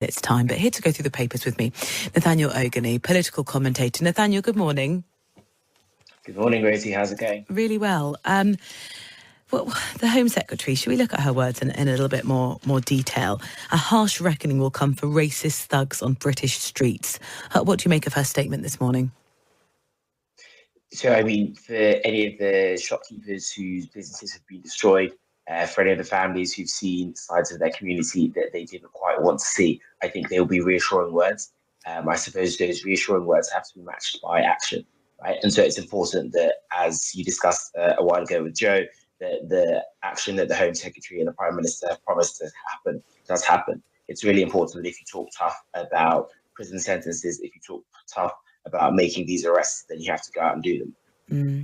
It's time, but here to go through the papers with me, Nathaniel Ogunniyi, political commentator. Nathaniel, good morning. Good morning, Rosie. How's it going? Really well. Well, the Home Secretary, should we look at her words in a little bit more detail? A harsh reckoning will come for racist thugs on British streets. What do you make of her statement this morning? So, I mean, for any of the shopkeepers whose businesses have been destroyed, for any of the families who've seen sides of their community that they didn't quite want to see, I think they'll be reassuring words. I suppose those reassuring words have to be matched by action, right? And so it's important that, as you discussed a while ago with Joe, that the action that the Home Secretary and the Prime Minister have promised to happen does happen. It's really important that if you talk tough about prison sentences, if you talk tough about making these arrests, then you have to go out and do them.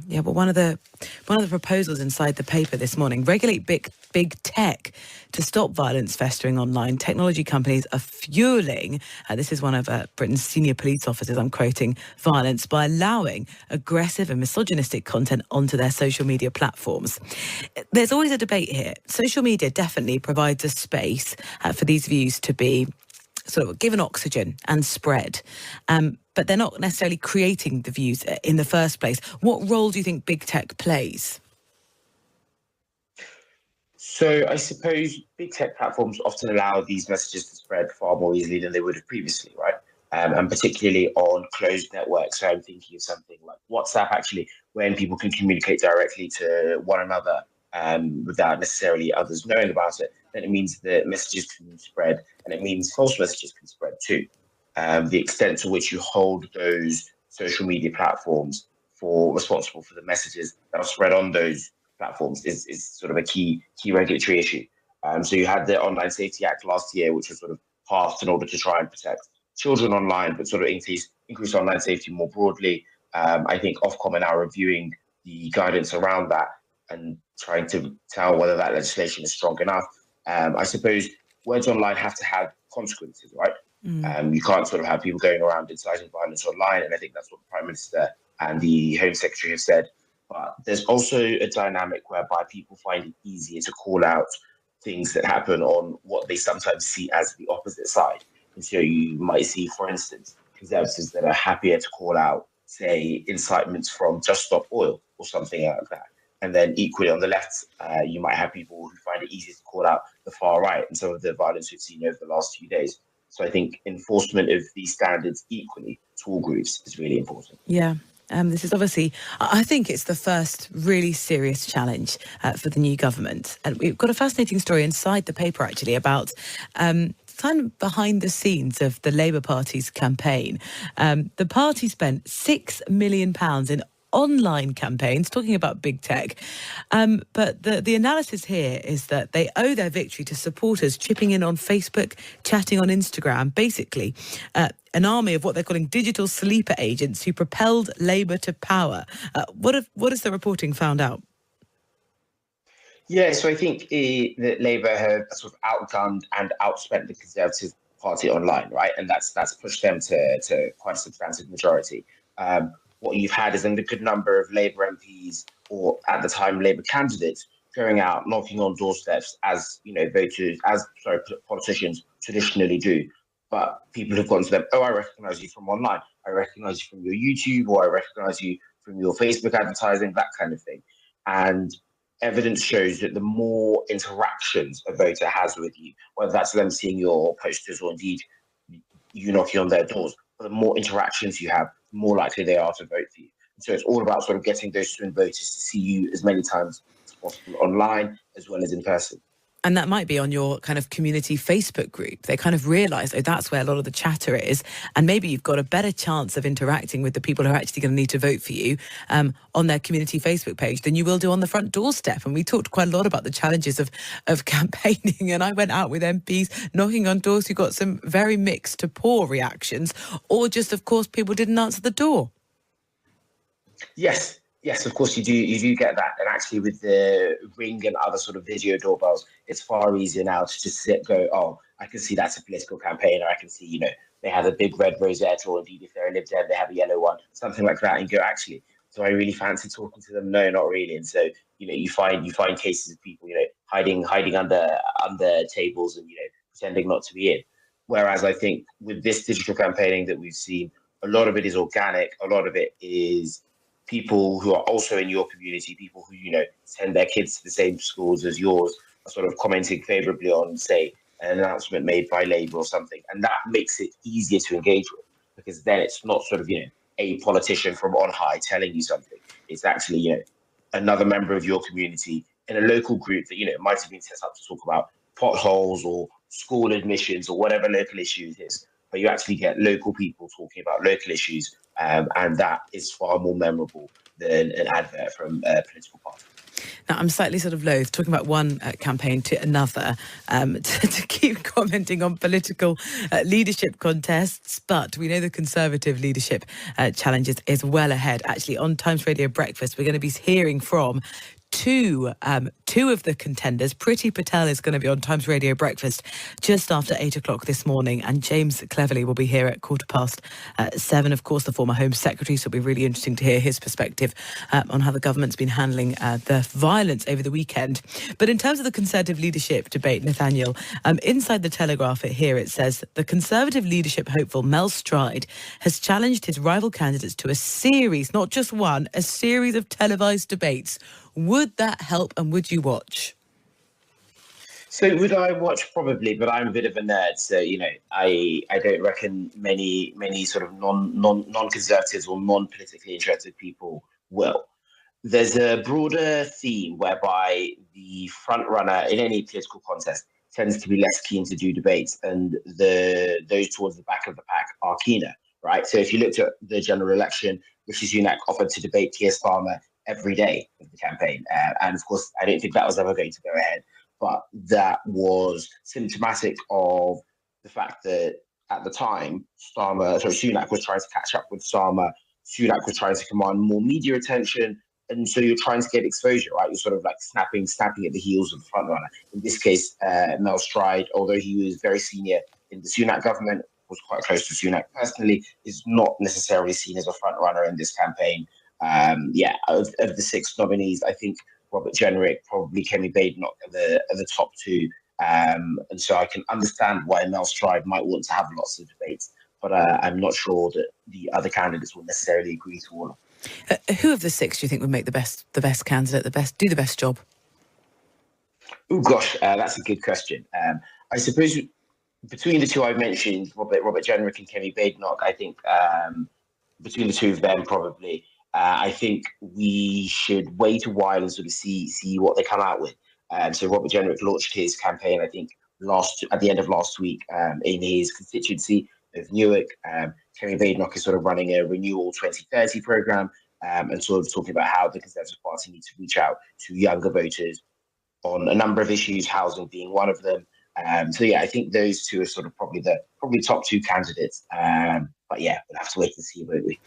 Yeah, but one of the proposals inside the paper this morning: regulate big tech to stop violence festering online. Technology companies are fueling, this is one of Britain's senior police officers, I'm quoting, violence by allowing aggressive and misogynistic content onto their social media platforms. There's always a debate here. Social media definitely provides a space for these views to be sort of given oxygen and spread. But they're not necessarily creating the views in the first place. What role do you think big tech plays? So I suppose big tech platforms often allow these messages to spread far more easily than they would have previously, right? And particularly on closed networks. So I'm thinking of something like WhatsApp, actually, when people can communicate directly to one another without necessarily others knowing about it, then it means that messages can spread, and it means false messages can spread too. The extent to which you hold those social media platforms responsible for the messages that are spread on those platforms is sort of a key regulatory issue. So you had the Online Safety Act last year, which was sort of passed in order to try and protect children online, but sort of increase online safety more broadly. I think Ofcom are now reviewing the guidance around that and trying to tell whether that legislation is strong enough. I suppose words online have to have consequences, right? You can't sort of have people going around inciting violence online, and I think that's what the Prime Minister and the Home Secretary have said. But there's also a dynamic whereby people find it easier to call out things that happen on what they sometimes see as the opposite side. And so you might see, for instance, conservatives that are happier to call out, say, incitements from Just Stop Oil or something like that. And then equally on the left, you might have people who find it easier to call out the far right and some of the violence we've seen over the last few days. So I think enforcement of these standards equally to all groups is really important. Yeah. This is obviously, I think it's the first really serious challenge for the new government. And we've got a fascinating story inside the paper, actually, about kind of behind the scenes of the Labour Party's campaign. The party spent £6 million in online campaigns, talking about big tech. But the analysis here is that they owe their victory to supporters chipping in on Facebook, chatting on Instagram, basically an army of what they're calling digital sleeper agents who propelled Labour to power. What has the reporting found out? Yeah, so I think that Labour have sort of outgunned and outspent the Conservative Party online, right? And that's pushed them to quite a substantive majority. What you've had is a good number of Labour MPs, or at the time Labour candidates, going out knocking on doorsteps as politicians traditionally do. But people have gone to them, oh, I recognise you from online, I recognise you from your YouTube, or I recognise you from your Facebook advertising, that kind of thing. And evidence shows that the more interactions a voter has with you, whether that's them seeing your posters or indeed you knocking on their doors, the more interactions you have, the more likely they are to vote for you. And so it's all about sort of getting those swing voters to see you as many times as possible online as well as in person. And that might be on your kind of community Facebook group. They kind of realise, oh, that's where a lot of the chatter is. And maybe you've got a better chance of interacting with the people who are actually going to need to vote for you on their community Facebook page than you will do on the front doorstep. And we talked quite a lot about the challenges of campaigning. And I went out with MPs knocking on doors who got some very mixed to poor reactions, or just, of course, people didn't answer the door. Yes, of course you do get that. And actually with the Ring and other sort of video doorbells, it's far easier now to just go, oh, I can see that's a political campaign, or I can see, they have a big red rosette, or indeed if they're a Lib Dem, they have a yellow one, something like that, and go, actually, do I really fancy talking to them? No, not really. And so, you find cases of people, hiding under tables and, pretending not to be in. Whereas I think with this digital campaigning that we've seen, a lot of it is organic. A lot of it is people who are also in your community, people who, send their kids to the same schools as yours, are sort of commenting favorably on, say, an announcement made by Labour or something. And that makes it easier to engage with, because then it's not sort of, a politician from on high telling you something. It's actually, another member of your community in a local group that, might have been set up to talk about potholes or school admissions or whatever local issue it is. But you actually get local people talking about local issues, and that is far more memorable than an advert from a political party. Now, I'm slightly sort of loath talking about one campaign to another to keep commenting on political leadership contests, but we know the Conservative leadership challenge is well ahead. Actually, on Times Radio Breakfast, we're going to be hearing from two of the contenders. Priti Patel is going to be on Times Radio Breakfast just after 8 o'clock this morning, and James Cleverly will be here at 7:15. Of course, the former Home Secretary, so it'll be really interesting to hear his perspective on how the government's been handling the violence over the weekend. But in terms of the Conservative leadership debate, Nathaniel, inside the Telegraph it says the Conservative leadership hopeful Mel Stride has challenged his rival candidates to a series, not just one, a series of televised debates. Would that help, and would you watch? So would I watch? Probably, but I'm a bit of a nerd, so I don't reckon many sort of non-conservatives or non-politically interested people will. There's a broader theme whereby the front runner in any political contest tends to be less keen to do debates, and those towards the back of the pack are keener, right? So if you looked at the general election, Rishi Sunak offered to debate Keir Starmer every day of the campaign. And of course, I don't think that was ever going to go ahead. But that was symptomatic of the fact that at the time, Sunak was trying to catch up with Starmer. Sunak was trying to command more media attention. And so you're trying to get exposure, right? You're sort of like snapping at the heels of the front runner. In this case, Mel Stride, although he was very senior in the Sunak government, was quite close to Sunak personally, is not necessarily seen as a front runner in this campaign. Of the six nominees, I think Robert Jenrick, probably Kemi Badenoch are the top two. And so I can understand why Mel Stride might want to have lots of debates, but I'm not sure that the other candidates will necessarily agree to all of them. Who of the six do you think would make the best candidate, do the best job? Oh gosh, that's a good question. I suppose between the two I've mentioned, Robert Jenrick and Kemi Badenoch, I think between the two of them, probably. I think we should wait a while and sort of see what they come out with. So Robert Jenrick launched his campaign, I think, at the end of last week in his constituency of Newark. Kemi Badenoch is sort of running a Renewal 2030 programme and sort of talking about how the Conservative Party needs to reach out to younger voters on a number of issues, housing being one of them. I think those two are sort of probably top two candidates. But yeah, we'll have to wait and see, won't we?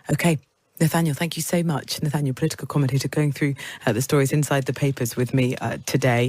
Okay. Nathaniel, thank you so much. Nathaniel, political commentator, going through the stories inside the papers with me today.